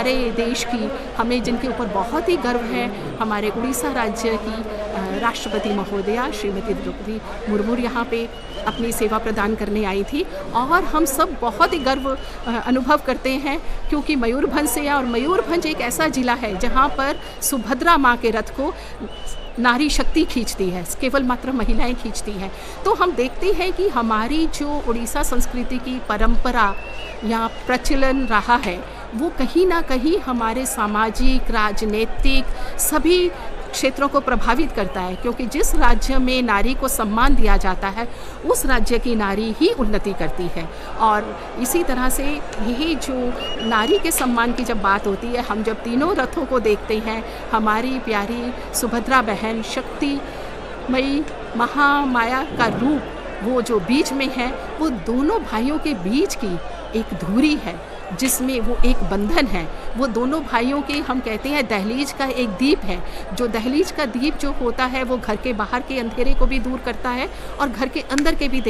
हमारे देश की, हमें जिनके ऊपर बहुत ही गर्व है, हमारे उड़ीसा राज्य की राष्ट्रपति महोदया श्रीमती द्रौपदी मुर्मू यहाँ पे अपनी सेवा प्रदान करने आई थी। और हम सब बहुत ही गर्व अनुभव करते हैं, क्योंकि मयूरभंज से, और मयूरभंज एक ऐसा ज़िला है जहाँ पर सुभद्रा माँ के रथ को नारी शक्ति खींचती है, केवल मात्र महिलाएं खींचती हैं। तो हम देखते हैं कि हमारी जो उड़ीसा संस्कृति की परंपरा या प्रचलन रहा है, वो कहीं ना कहीं हमारे सामाजिक, राजनीतिक सभी क्षेत्रों को प्रभावित करता है, क्योंकि जिस राज्य में नारी को सम्मान दिया जाता है, उस राज्य की नारी ही उन्नति करती है। और इसी तरह से यही जो नारी के सम्मान की जब बात होती है, हम जब तीनों रथों को देखते हैं, हमारी प्यारी सुभद्रा बहन शक्तिमयी महामाया का रूप वो जो बीच में है, वो दोनों भाइयों के बीच की एक धुरी है, जिसमें वो एक बंधन है। वो दोनों भाइयों के, हम कहते हैं, दहलीज का एक दीप है। जो दहलीज का दीप जो होता है, वो घर के बाहर के अंधेरे को भी दूर करता है और घर के अंदर के भी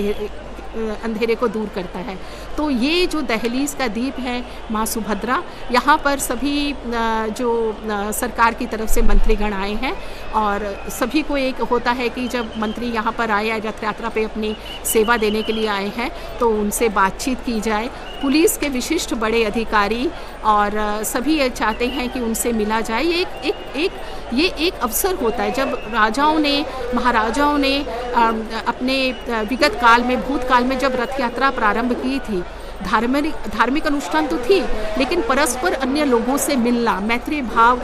अंधेरे को दूर करता है। तो ये जो दहलीज का दीप है माँ सुभद्रा, यहाँ पर सभी जो सरकार की तरफ से मंत्रीगण आए हैं, और सभी को एक होता है कि जब मंत्री यहाँ पर आए, रथ यात्रा पे अपनी सेवा देने के लिए आए हैं, तो उनसे बातचीत की जाए। पुलिस के विशिष्ट बड़े अधिकारी और सभी ये चाहते हैं कि उनसे मिला जाए। ये एक अवसर होता है जब राजाओं ने, महाराजाओं ने अपने विगत काल में, भूतकाल में जब रथ यात्रा प्रारंभ की थी, धार्मिक अनुष्ठान तो थी, लेकिन परस्पर अन्य लोगों से मिलना, मैत्री भाव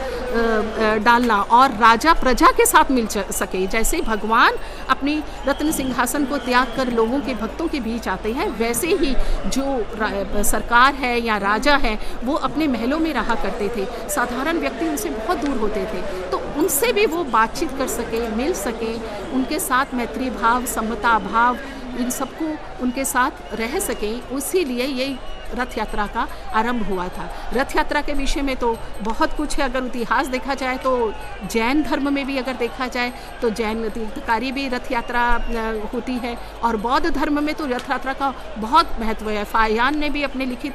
डालना, और राजा प्रजा के साथ मिल सके। जैसे भगवान अपनी रत्न सिंहासन को त्याग कर लोगों के, भक्तों के बीच आते हैं, वैसे ही जो सरकार है या राजा है, वो अपने महलों में रहा करते थे। साधारण व्यक्ति उनसे बहुत दूर होते थे, तो उनसे भी वो बातचीत कर सके, मिल सके, उनके साथ मैत्री भाव, समता भाव, इन सबको उनके साथ रह सकें, इसीलिए ये रथ यात्रा का आरंभ हुआ था। रथ यात्रा के विषय में तो बहुत कुछ है। अगर इतिहास देखा जाए तो जैन धर्म में भी अगर देखा जाए तो जैन तीर्थकारी भी रथ यात्रा होती है, और बौद्ध धर्म में तो रथ यात्रा का बहुत महत्व है। फाहियान ने भी अपने लिखित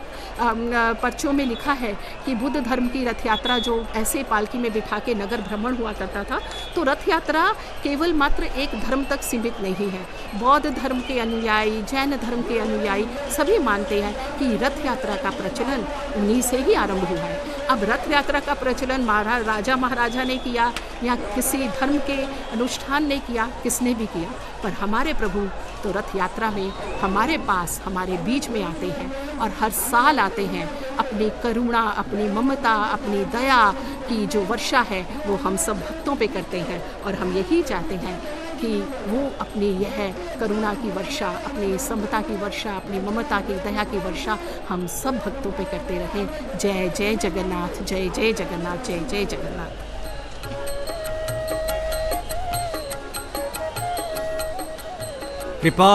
पर्चों में लिखा है कि बुद्ध धर्म की रथ यात्रा जो ऐसे पालकी में बिठा के नगर भ्रमण हुआ करता था, तो रथ यात्रा केवल मात्र एक धर्म तक सीमित नहीं है। बौद्ध धर्म के अनुयायी, जैन धर्म के अनुयायी सभी मानते हैं कि रथ यात्रा का प्रचलन उन्हीं से ही आरंभ हुआ है। अब रथ यात्रा का प्रचलन राजा महाराजा ने किया या किसी धर्म के अनुष्ठान ने किया, किसने भी किया, पर हमारे प्रभु तो रथ यात्रा में हमारे पास, हमारे बीच में आते हैं, और हर साल आते हैं। अपनी करुणा, अपनी ममता, अपनी दया की जो वर्षा है वो हम सब भक्तों पे करते हैं, और हम यही चाहते हैं कि वो अपनी यह करुणा की वर्षा, अपनी समता की वर्षा, अपनी ममता की, दया की वर्षा हम सब भक्तों पे करते रहें। जय जय जगन्नाथ, जय जय जगन्नाथ, जय जय जगन्नाथ। कृपा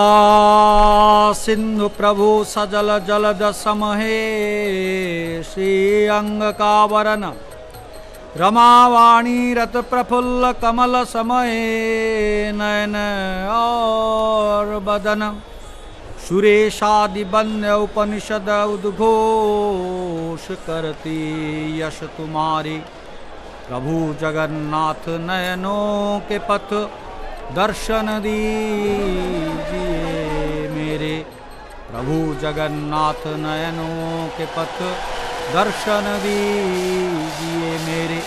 सिंधु प्रभु सजल जलद समहे, श्री अंग कावरन रमावाणी रत प्रफुल्ल कमल समये, नयन और बदन सुरेशादि वन्य उपनिषद उद्घोष करती यश तुम्हारी। प्रभु जगन्नाथ नयनों के पथ दर्शन दीजिए मेरे। प्रभु जगन्नाथ नयनों के पथ दर्शन दीजिए मेरे।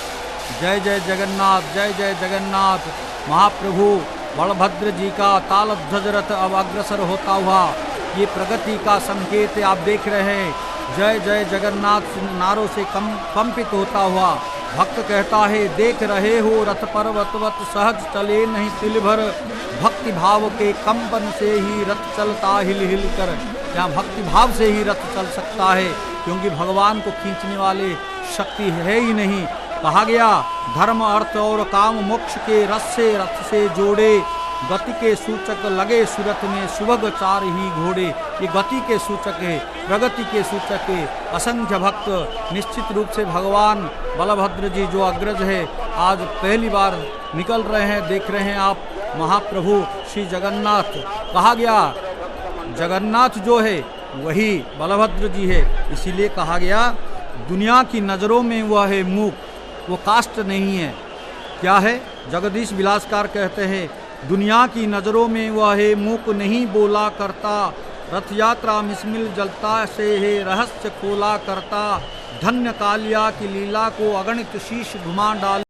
जय जय जगन्नाथ, जय जय जगन्नाथ। महाप्रभु बलभद्र जी का तालध्वज रथ अब अग्रसर होता हुआ ये प्रगति का संकेत आप देख रहे हैं। जय जय जगन्नाथ नारों से कंपित होता हुआ भक्त कहता है, देख रहे हो रथ पर्वतवत सहज चले नहीं तिल भर, भक्ति भाव के कंपन से ही रथ चलता हिल हिल कर। यहाँ भक्ति भाव से ही रथ चल सकता है, क्योंकि भगवान को खींचने वाले शक्ति है ही नहीं। कहा गया धर्म अर्थ और काम मोक्ष के रस से रथ से जोड़े, गति के सूचक लगे सूरत में सुभग चार ही घोड़े। ये गति के सूचक है, प्रगति के सूचक है। असंख्य भक्त निश्चित रूप से भगवान बलभद्र जी जो अग्रज है, आज पहली बार निकल रहे हैं, देख रहे हैं आप महाप्रभु श्री जगन्नाथ। कहा गया जगन्नाथ जो है वही बलभद्र जी है, इसीलिए कहा गया दुनिया की नज़रों में वह है मूक, वो कास्ट नहीं है। क्या है? जगदीश विलासकार कहते हैं, दुनिया की नज़रों में वह है मूक नहीं बोला करता, रथ यात्रा मिसमिल जलता से है रहस्य खोला करता, धन्य कालिया की लीला को अगणित शीश घुमा डाल